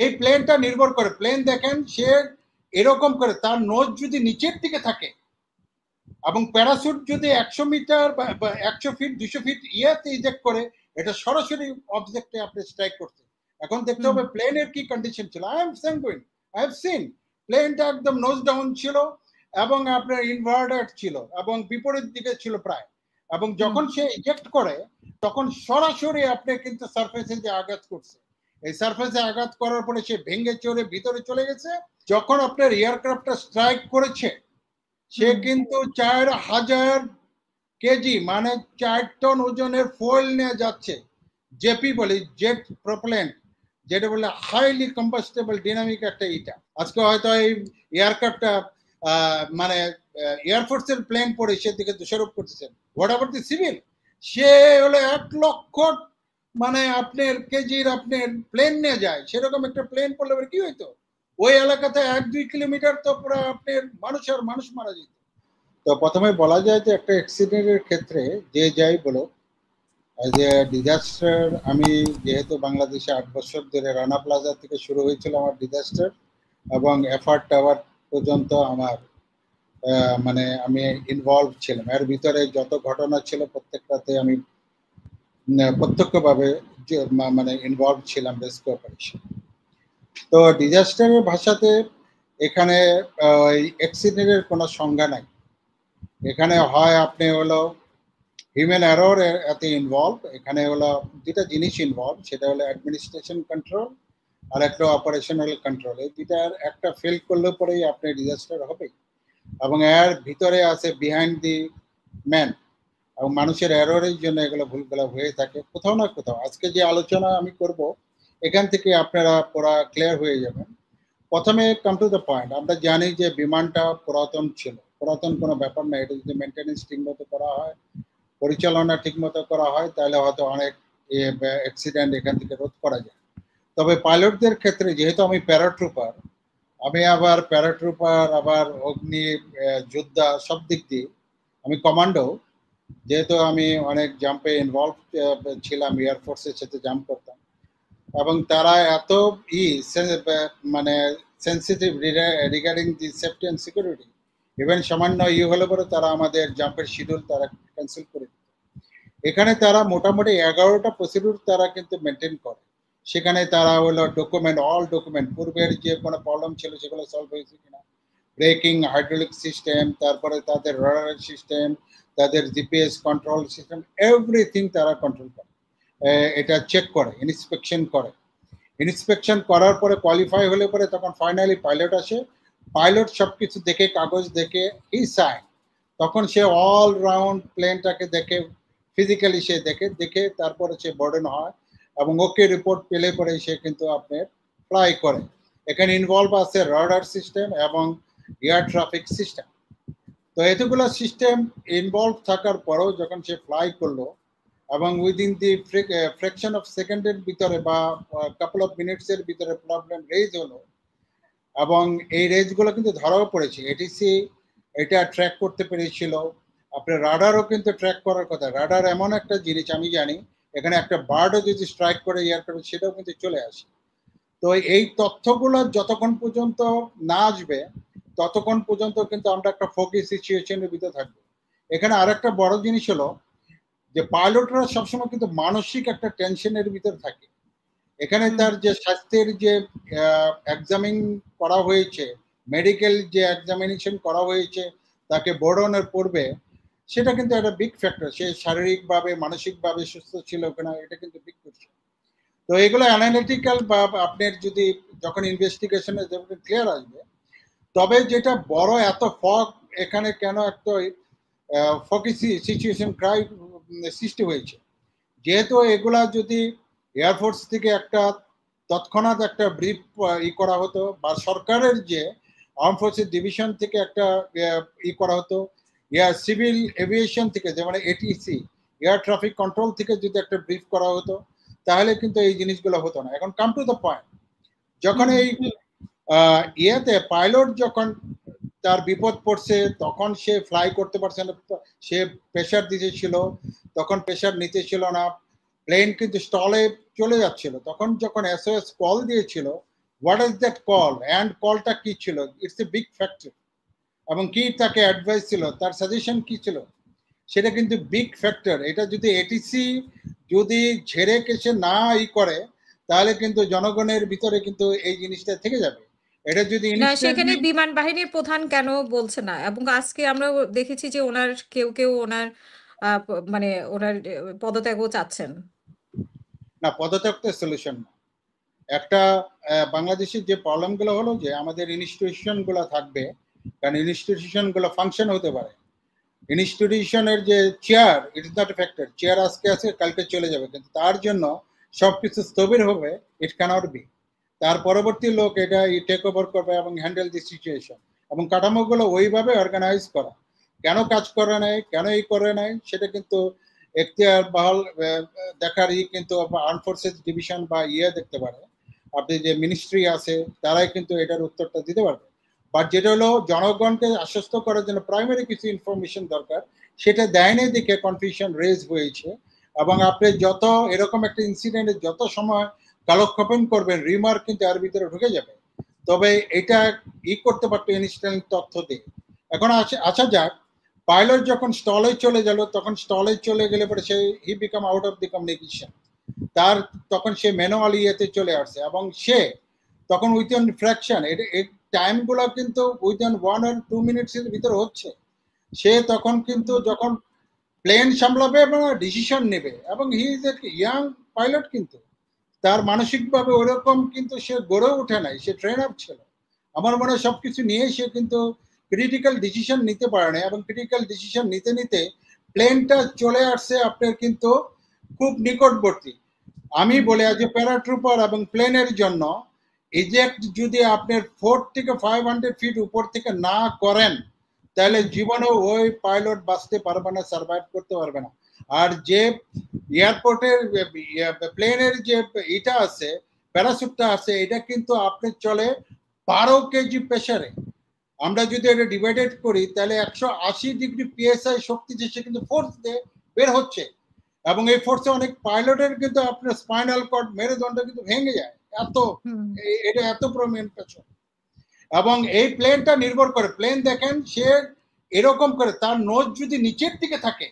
এই প্লেনটা নির্ভর করে, প্লেন দেখেন সে এরকম করে তার নোজ যদি নিচের দিকে থাকে এবং প্যারাসুট যদি 100 মিটার বা 100 ফিট 200 ফিট ইয়াতে ইজেক্ট করে, এটা সরাসরি অবজেক্টে আপনি স্ট্রাইক করতে। এখন দেখতে হবে প্লেনের কি কন্ডিশন ছিল। I am sanguine, I have seen প্লেনটা একদম নোজ ডাউন ছিল এবং আপনার ইনভার্টেড ছিল এবং বিপরীত দিকে ছিল প্রায়, এবং যখন সে ইজেক্ট করে তখন সরাসরি আপনি কিন্তু সারফেসে যে আঘাত করছে, এই সারফেসে আঘাত করার পরে সে ভেঙে চড়ে ভিতরে চলে গেছে। যখন আপনার এয়ারক্রাফটটা স্ট্রাইক করেছে সে কিন্তু 4000 কেজি মানে 4 টন ওজনের ফুয়েল নিয়ে যাচ্ছে, জেপি বলি, জেট প্রপেলেন্ট, যেটা বলে হাইলি কম্বাস্টেবল ডিনামিক একটা ইটা। আজকে হয়তো এই এয়ারক্রাফটটা মানে এয়ারফোর্সের প্লেন পড়ে সেদিকে দোষারোপ করতেছেন। What about the civil? সে হলো 1 লক্ষ মানে আপনার কেজির আপনার প্লেন নিয়ে যায়, সেরকম একটা প্লেন পড়লে কি হইতো? ওই এলাকাতে 1-2 কিলোমিটার তো পুরো আপনার মানুষ মারা যেত। তো প্রথমে বলা যায় যে একটা অ্যাক্সিডেন্টের ক্ষেত্রে যে যাই বলো, যে ডিজাস্টার, আমি যেহেতু বাংলাদেশে 8 বছর ধরে রানা প্লাজা থেকে শুরু হয়েছিল আমার ডিজাস্টার এবং এফআর টাওয়ার পর্যন্ত আমার মানে আমি ইনভলভ ছিলাম, এর ভিতরে যত ঘটনা ছিল প্রত্যেকটাতে আমি প্রত্যক্ষভাবে মানে ইনভলভ ছিলাম রেস্কিউ অপারেশন। তো ডিজাস্টারের ভাষাতে এখানে অ্যাক্সিডেন্টের কোনো সংজ্ঞা নাই। এখানে হয় আপনি হলো হিউম্যান এরর এতে ইনভলভ, এখানে হলো দুটা জিনিস ইনভলভ, সেটা হলো অ্যাডমিনিস্ট্রেশন কন্ট্রোল আর একটা অপারেশনাল কন্ট্রোল। এই দুটার একটা ফেল করলে পরেই আপনি ডিজাস্টার হবে, এবং এর ভিতরে আছে বিহাইন্ড দি ম্যান, এবং মানুষের এররের জন্য এগুলো ভুলগুলো হয়ে থাকে কোথাও না কোথাও। আজকে যে আলোচনা আমি করব এখান থেকে আপনারা পুরা ক্লিয়ার হয়ে যাবেন। প্রথমে কাম টু দ্য পয়েন্ট, আমরা জানি যে বিমানটা পুরাতন ছিল, পুরাতন কোনো ব্যাপার না, এটা যদি মেনটেন্যান্স ঠিকমতো করা হয়, পরিচালনা ঠিকমতো করা হয়, তাহলে হয়তো অনেক অ্যাক্সিডেন্ট এখান থেকে রোধ করা যায়। তবে পাইলটদের ক্ষেত্রে যেহেতু আমি প্যারাট্রুপার, আমি আবার প্যারাট্রুপার আবার অগ্নি যোদ্ধা সব দিক দিয়ে আমি কমান্ডো, যেহেতু আমি অনেক জাম্পে ইনভলভ ছিলাম, এয়ারফোর্সের সাথে জাম্প করতাম, এবং তারা এত মানে sensitive regarding the safety and security, even সামান্য হলে পরে তারা আমাদের জাম্পের শিডিউল তারা ক্যান্সেল করে দিত। এখানে তারা মোটামুটি 11টা প্রসিডিউর তারা কিন্তু মেনটেন করে। সেখানে তারা হলো ডকুমেন্ট, অল ডকুমেন্ট, পূর্বের যে কোনো প্রবলেম ছিল সেগুলো সলভ হয়েছে কিনা, ব্রেকিং, হাইড্রোলিক সিস্টেম, তারপরে তাদের রাডার সিস্টেম, তাদের জিপিএস কন্ট্রোল সিস্টেম, এভরিথিং তারা কন্ট্রোল করে, এটা চেক করে, ইন্সপেকশন করে। ইন্সপেকশন করার পরে কোয়ালিফাই হলে পরে তখন ফাইনালি পাইলট আসে, পাইলট সব কিছু দেখে, কাগজ দেখে হি সাইন, তখন সে অল রাউন্ড প্লেনটাকে দেখে, ফিজিক্যালি সে দেখে তারপরে সে বর্ডেন হয় এবং ওকে রিপোর্ট পেলে পরে সে কিন্তু আপনার ফ্লাই করে। এখানে ইনভলভ আছে রাডার সিস্টেম এবং এয়ার ট্রাফিক সিস্টেম। তো এতগুলো সিস্টেম ইনভলভ থাকার পরেও যখন সে ফ্লাই করলো এবং উইদিন দি ফ্র্যাকশন অফ সেকেন্ডের ভিতরে বা কাপল অফ মিনিটসের ভিতরে প্রবলেম রেজ হলো, এবং এই রেজগুলো কিন্তু ধরাও পড়েছে, এটিসি এটা ট্র্যাক করতে পেরেছিল। আপনার রাডারও কিন্তু ট্র্যাক করার কথা, রাডার এমন একটা জিনিস আমি জানি, এখানে একটা বার্ডও যদি স্ট্রাইক করে এয়ারক্রাফট সেটাও কিন্তু চলে আসে। তো এই তথ্যগুলো যতক্ষণ পর্যন্ত না আসবে ততক্ষণ পর্যন্ত কিন্তু আমরা একটা ফোকি সিচুয়েশনের ভিতরে থাকবো। এখানে আরেকটা বড় জিনিস হলো যে পাইলটরা সবসময় কিন্তু মানসিক একটা টেনশনের ভিতরে থাকে। এখানে তার যে স্বাস্থ্যের যে এক্সামিন করা হয়েছে, মেডিকেল যে এক্সামিনেশন করা হয়েছে তাকে বোর্ডনের পূর্বে, সেটা কিন্তু একটা বিগ ফ্যাক্টর, সে শারীরিকভাবে মানসিকভাবে সুস্থ ছিল কিনা, এটা কিন্তু বিগ কোয়েশ্চেন। তো এগুলো অ্যানালিটিক্যাল বা আপনার যদি যখন ইনভেস্টিগেশনে যখন ক্লিয়ার আসবে, তবে যেটা বড় এত ফগ এখানে কেন একটা ফকি সিচুয়েশন ক্রাই সৃষ্টি হয়েছে, যেহেতু এগুলা যদি এয়ারফোর্স থেকে একটা তৎক্ষণাৎ একটা ব্রিফ করা হতো, বা সরকারের যে আর্ম ফোর্সেস ডিভিশন থেকে একটা করা হতো, সিভিল এভিয়েশন থেকে যেমন এটিসি এয়ার ট্রাফিক কন্ট্রোল থেকে যদি একটা ব্রিফ করা হতো, তাহলে কিন্তু এই জিনিসগুলো হতো না। এখন কাম টু দ্য পয়েন্ট, যখন এই ইয়েতে পাইলট যখন তার বিপদ পড়ছে তখন সে ফ্লাই করতে পারছে না, সে প্রেশার দিতেছিল, তখন প্রেশার নিতেছিল না, প্লেন কিন্তু স্টলে চলে যাচ্ছিল, তখন যখন এসওএস কল দিয়েছিল what is that call, and কলটা কি ছিল, ইটস এ বিগ ফ্যাক্টর। এবং কি তাকে অ্যাডভাইস ছিল, তার সাজেশন কি ছিল, সেটা কিন্তু বিগ ফ্যাক্টর। এটা যদি এটিসি যদি ঝেড়ে কেসে না করে, তাহলে কিন্তু জনগণের ভিতরে কিন্তু এই জিনিসটা থেকে যাবে। এটা যদি না সেখানে ইনস্ট্যান্টলি বিমান বাহিনীর প্রধান কেন বলছে না, এবং আজকে আমরা দেখেছি যে ওনার কেউ কেউ ওনার মানে ওনার পদত্যাগও চাচ্ছেন। না, পদত্যাগ তো সলিউশন না। একটা বাংলাদেশের যে প্রবলেমগুলো হলো যে আমাদের ইনস্টিটিউশনগুলো থাকবে, কারণ ইনস্টিটিউশনগুলো ফাংশন হতে পারে। ইনস্টিটিউশনের যে chair, it is not a factor. Chair আজকে আছে কালকে চলে যাবে, কিন্তু তার জন্য সবকিছু স্থবির হবে, ইট ক্যানট বি। তার পরবর্তী লোক এটা টেক ওভার করবে এবং হ্যান্ডেল দি সিচুয়েশন, এবং কাঠামোগুলো ওইভাবে অর্গানাইজ করা। কেন কাজ করে নাই, কেন এই করে নাই, সেটা কিন্তু এখতিয়ার বহাল দেখারই কিন্তু আর্ম ফোর্সেস ডিভিশন বা দেখতে পারে। আপনি যে মিনিস্ট্রি আছে তারাই কিন্তু এটার উত্তরটা দিতে পারবে। বাট যেটা হলো জনগণকে আশ্বস্ত করার জন্য প্রাইমারি কিছু ইনফরমেশন দরকার, সেটা দেয়নি দিকে কনফিউশন রেজ হয়েছে। এবং আপনি যত এরকম একটা ইনসিডেন্টে যত সময় কালক্ষেপণ করবেন, রিমার্ক কিন্তু এর ভিতরে ঢুকে যাবে। তবে এটা করতে পারতো ইনস্ট্যান্ট তথ্য দিয়ে। এখন আসা যাক, পাইলট যখন স্টলে চলে গেল, তখন স্টলে চলে গেলে পরে সে he become out of the communication. তার তখন সে ম্যানুয়াল ইয়েতে চলে আসছে, এবং সে তখন উইথিন ফ্র্যাকশন, এই টাইমগুলো কিন্তু উইথিন 1 or 2 মিনিটস এর ভিতরে হচ্ছে। সে তখন কিন্তু যখন প্লেন সামলাবে এবং ডিসিশন নেবে, এবং he is a young pilot, কিন্তু তার মানসিকভাবে ওরকম কিন্তু সে গড়ে ওঠে নাই, সে ট্রেন আপ ছিল। আমার মনে হয় সবকিছু নিয়ে সে কিন্তু ক্রিটিক্যাল ডিসিশন নিতে পারে না, এবং ক্রিটিক্যাল ডিসিশন নিতে নিতে প্লেনটা চলে আসছে আপনার কিন্তু খুব নিকটবর্তী। আমি বলি আজ প্যারাট্রুপার এবং প্লেনের জন্য ইজেক্ট যদি আপনার 4 থেকে 500 ফিট উপর থেকে না করেন, তাহলে জীবনে ওই পাইলট বাঁচতে পারবে না, সার্ভাইভ করতে পারবে না। আর যে এয়ারপোর্টের প্লেনের যে এটা আছে, প্যারাসুটটা আছে, এটা কিন্তু আপনি চলে 12 কেজি প্রেশারে। আমরা যদি এটা ডিভাইডেড করি, তাহলে 180 ডিগ্রি পিএসআই শক্তি যে সে কিন্তু ফোর্স দিয়ে বের হচ্ছে, এবং এই ফোর্সে অনেক পাইলটের কিন্তু আপনার স্পাইনাল কর্ড মেরুদণ্ড কিন্তু ভেঙে যায়। এত এটা এত প্রমিনেন্ট পেছন। এবং এই প্লেনটা নির্ভর করে, প্লেন দেখেন সে এরকম করে তার নোজ যদি নিচের দিকে থাকে,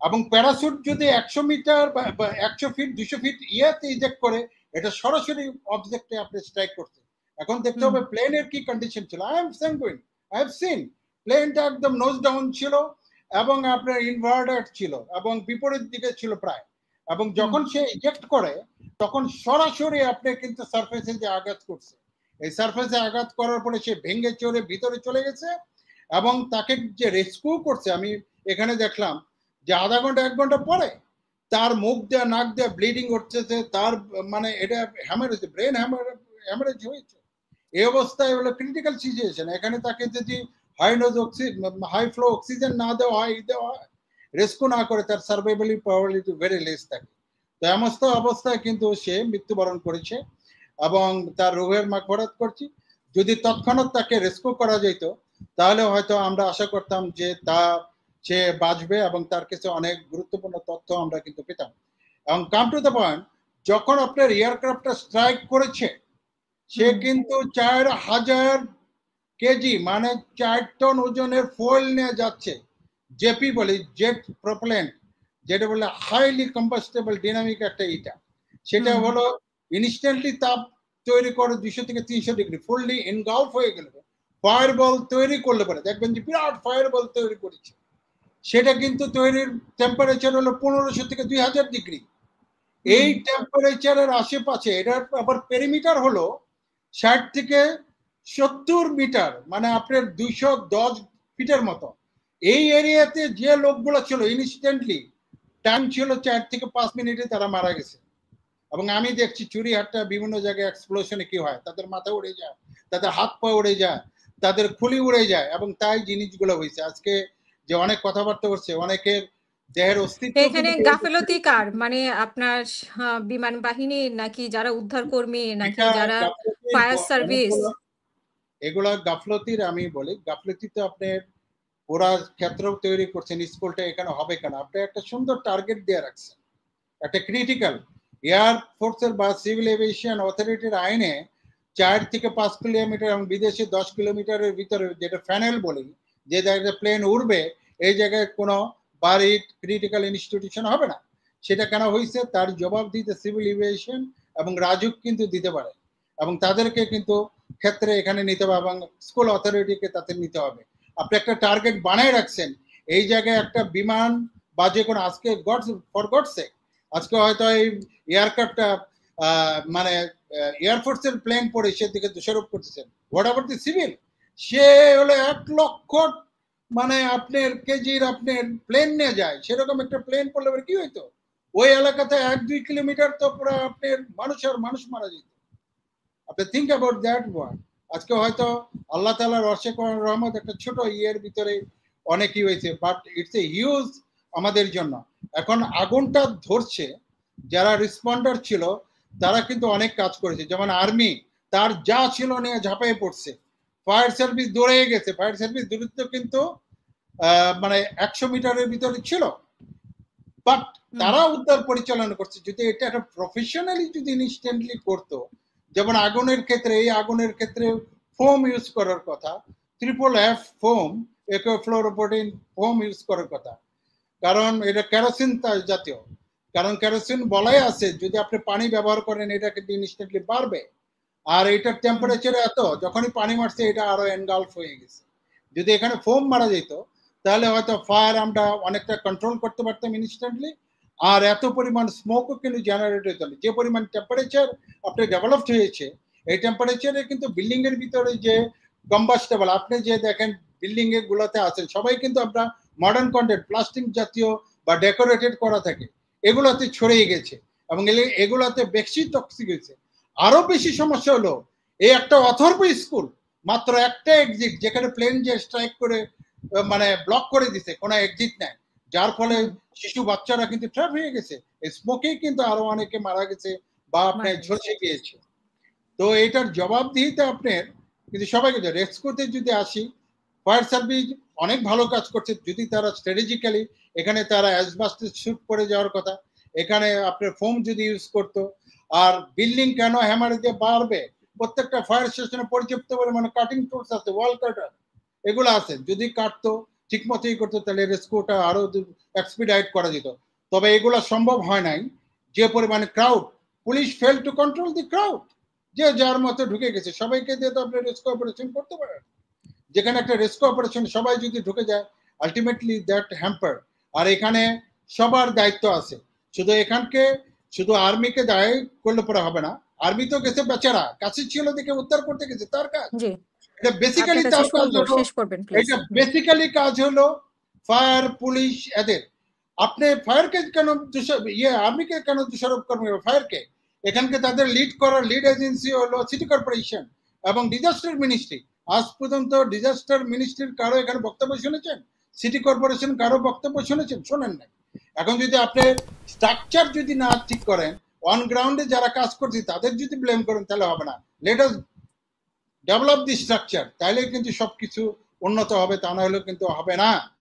এবং প্যারাসুট যদি 100 মিটার বা 100 ফিট 200 ফিট ইয়েতে ইজেক্ট করে, এটা সরাসরি অবজেক্টে আপনি স্ট্রাইক করছে। এখন দেখতে হবে প্লেনের কি কন্ডিশন ছিল। আই হ্যাভ সিন প্লেনটা একদম নোজ ডাউন ছিল, এবং আপনার ইনভার্টার ছিল, এবং বিপরীত দিকে ছিল প্রায়। এবং যখন সে ইজেক্ট করে, তখন সরাসরি আপনি কিন্তু সারফেসে যে আঘাত করছে, এই সারফেসে আঘাত করার পরে সে ভেঙে চড়ে ভিতরে চলে গেছে। এবং তাকে যে রেস্কিউ করছে, আমি এখানে দেখলাম যে আধা ঘন্টা 1 ঘন্টা পরে তার মুখ দেওয়া নাক দেওয়া ব্লিডিং হচ্ছে, তার মানে এটা হ্যামারেজ, ব্রেন হ্যামারেজ হয়েছে। এই অবস্থায় হলো ক্রিটিক্যাল সিচুয়েশন। এখানে তাকে যদি হাই ফ্লো অক্সিজেন না দেওয়া হয়, রেস্কিউ না করে, তার সার্ভাইভালি প্রবাবিলিটি ভেরি লেস থাকে। তো এমস্ত অবস্থায় কিন্তু সে মৃত্যুবরণ করেছে, এবং তার রুহের মাগফিরাত করছি। যদি তৎক্ষণাৎ তাকে রেস্কিউ করা যেত, তাহলে হয়তো আমরা আশা করতাম যে সে বাঁচবে, এবং তার কাছে অনেক গুরুত্বপূর্ণ তথ্য আমরা কিন্তু পেতাম। এবং কাম টু দ্য পয়েন্ট, যখন আপনার এয়ারক্রাফটটা স্ট্রাইক করেছে, সে কিন্তু 4000 কেজি মানে 4 টন ওজনের ফুয়েল নিয়ে যাচ্ছে। জেপি বলি, জেট প্রপেলেন্ট, যেটা বলে হাইলি কম্বাস্টেবল ডিনামিক একটা ইটা। সেটা হলো ইনস্ট্যান্টলি তাপ তৈরি করে 200 থেকে 300 ডিগ্রি, ফুললি এনগালফ হয়ে গেলে ফায়ার বল তৈরি করলে পরে দেখবেন যে বিরাট ফায়ার বল তৈরি করেছে। সেটা কিন্তু তৈরির টেম্পারেচার হলো 1500 থেকে 2000 ডিগ্রি। এই টেম্পারেচারের আশেপাশে এটার আবার পেরিমিটার হলো 60 থেকে 70 মিটার, মানে আপনার 210 ফিটের মতো। এই এরিয়াতে যে লোকগুলো ছিল, ইনস্ট্যান্টলি টাইম ছিল 4 থেকে 5 মিনিটে তারা মারা গেছে। এবং আমি দেখছি চুরিহাটটা বিভিন্ন জায়গায় এক্সপ্লোশনে কি হয়, তাদের মাথা উড়ে যায়, তাদের হাত পা উড়ে যায়, তাদের খুলি উড়ে যায়, এবং তাই জিনিসগুলো হয়েছে। আজকে যে অনেক কথাবার্তা করছে, অনেকের দেহের অস্তিত্ব এখানে কিন্তু গাফেলতি কার, মানে আপনার বিমান বাহিনী নাকি যারা উদ্ধার কর্মী নাকি এটা যারা গাফলতির ফায়ার সার্ভিস? অনেকগুলো, এগুলা গাফলতির, আমি বলি গাফলতি তো আপনার ওরা ক্ষেত্র তৈরি করছেন, স্কুলটা এখানে হবে কেন, আপনি একটা সুন্দর টার্গেট দিয়ে রাখছেন, একটা ক্রিটিক্যাল এয়ার ফোর্সের বা সিভিল এভিয়েশন অথরিটির আইনে 4 থেকে 5 কিলোমিটার এবং বিদেশে 10 কিলোমিটারের ভিতরে যেটা ফ্যানেল বলি, যে জায়গায় প্লেন উড়বে এই জায়গায় কোনো বাড়ি ক্রিটিক্যাল ইনস্টিটিউশন হবে না। সেটা কেন হয়েছে তার জবাব দিতে সিভিল এভিয়েশন এবং রাজুক কিন্তু দিতে পারে, এবং তাদেরকে কিন্তু ক্ষেত্রে এখানে নিতে হবে এবং স্কুল অথরিটিকে তাদের নিতে হবে। আপনি একটা টার্গেট বানায় রাখছেন, এই জায়গায় একটা বিমান বা যে কোনো আজকে ফর গডসে আজকে হয়তো এই এয়ারক্রাফটটা মানে এয়ারফোর্সের প্লেন পড়ে সেদিকে দোষারোপ করতেছেন। হোয়াট আবার দি সিভিল, সে হলো 1 লক্ষ মানে আপনার কেজির আপনার প্লেন নিয়ে যায়, সেরকম একটা প্লেন পড়লে কি হইতো, ওই এলাকাতে 1-2 কিলোমিটার তো পুরো আপনার মানুষ মারা যেত। আপনি থিঙ্ক অ্যাবাউট দ্যাট ওয়ান। আজকে হয়তো আল্লাহ তাআলার অশেষ রহমত একটা ছোট ইয়ের ভিতরে অনেকই হয়েছে, বাট ইটস এ হিউজ আমাদের জন্য। এখন আগুনটা ধরছে, যারা রেসপন্ডার ছিল তারা কিন্তু অনেক কাজ করেছে, যেমন আর্মি তার যা ছিল নিয়ে ঝাঁপাই পড়ছে, ফায়ার সার্ভিস দৌড়ে গেছে, ফায়ার সার্ভিস দূরত্ব কিন্তু মানে 100 মিটারের ভিতরে ছিল, বাট তারা উদ্ধার পরিচালনা করছে। যদি এটা একটা প্রফেশনালি যদি ইনস্ট্যান্টলি করতো, যেমন আগুনের ক্ষেত্রে, এই আগুনের ক্ষেত্রে ফোম ইউজ করার কথা, FFF ফোম, ফ্লোরোপ্রোটিন ফোম ইউজ করার কথা, কারণ এটা কেরোসিন জাতীয়, কারণ কেরোসিন বলাই আছে যদি আপনি পানি ব্যবহার করেন এটা কিন্তু ইনস্ট্যান্টলি বাড়বে, আর এটার টেম্পারেচার এত, যখনই পানি মারছে এটা আরো এনগালফ হয়ে গেছে। যদি এখানে ফোম মারা যেত তাহলে হয়তো ফায়ার আমরা অনেকটা কন্ট্রোল করতে পারতাম ইনস্ট্যান্টলি, আর এত পরিমাণ স্মোকও কিন্তু জেনারেট হতো না। যে পরিমাণ টেম্পারেচার আপনি ডেভেলপড হয়েছে, এই টেম্পারেচারে কিন্তু বিল্ডিং এর ভিতরে যে কম্বাস্টেবল, আপনি যে দেখেন বিল্ডিং এর গুলোতে আছেন সবাই কিন্তু আমরা মডার্ন কন্টেন্ট প্লাস্টিক জাতীয় বা ডেকোরেটেড করা থাকে, এগুলোতে ছড়িয়ে গেছে এবং এগুলোতে বেশি টক্সিক হয়েছে। আরো বেশি সমস্যা হলো এই একটা অথর্ব স্কুল, মাত্র একটা এক্সিট, যেখানে প্লেন যে স্ট্রাইক করে মানে ব্লক করে দিছে, কোনো এক্সিট নাই, যার ফলে শিশু বাচ্চারা কিন্তু ট্র্যাপ হয়ে গেছে। স্মোকেই কিন্তু আরো অনেকে মারা গেছে বা আপনার ঝলসে গিয়েছে। তো এটার জবাবদিহিতে আপনার কিন্তু সবাইকে, রেস্কিউতে যদি আসি, ফায়ার সার্ভিস অনেক ভালো কাজ করছে যদি তারা স্ট্র্যাটেজিক্যালি, এখানে তারা অ্যাসবাস্টাস শুট করে যাওয়ার কথা, এখানে আপনার ফোম যদি ইউজ করতো। আর বিল্ডিং কেন হ্যামার দিয়ে বাড়বে, প্রত্যেকটা ফায়ার স্টেশনে পর্যাপ্ত পরিমাণে কাটিং টুলস আছে, ওয়াল কাটার এগুলো আছে, যদি কাটতো ঠিক মতোই করতো তাহলে রেস্কিউটা আরো এক্সপিডাইট করা যেত। তবে এগুলো সম্ভব হয় নাই, যে পরিমাণে crowd, police fail to control the crowd, যে যার মতো ঢুকে গেছে, সবাইকে দিয়ে তো আপনি রেস্কিউ অপারেশন করতে পারেন। যেখানে একটা রেস্কিউ অপারেশন সবাই যদি ঢুকে যায়, আলটিমেটলি দ্যাট হ্যাম্পার। আর এখানে সবার দায়িত্ব আছে, শুধু এখানকে শুধু আর্মিকে দায় করলে পরে হবে না, আর্মি তো গেছে বেচারা, কাছে ছিল দেখে উদ্ধার করতে গেছে, তার কাজ এটা বেসিক্যালি, তার কাজ হলো, এটা বেসিক্যালি কাজ হলো ফায়ার পুলিশ এদের। আপনি ফায়ারকে কেন আর্মিকে কেন দোষারোপ করবেন ফায়ারকে? এখানকে তাদের লিড করার লিড এজেন্সি হলো সিটি কর্পোরেশন এবং ডিজাস্টার মিনিস্ট্রি। আজ পর্যন্ত ডিজাস্টার মিনিস্ট্রির কারো এখানে বক্তব্য শুনেছেন? সিটি কর্পোরেশন কারো বক্তব্য শুনেছেন? শোনেন নাই। এখন যদি আপনি স্ট্রাকচার যদি না ঠিক করেন, অন গ্রাউন্ডে যারা কাজ করছে তাদের যদি ব্লেম করেন তাহলে হবে না। লেট আস ডেভেলপ দি স্ট্রাকচার, তাইলে কিন্তু সবকিছু উন্নত হবে, তা না হলে কিন্তু হবে না।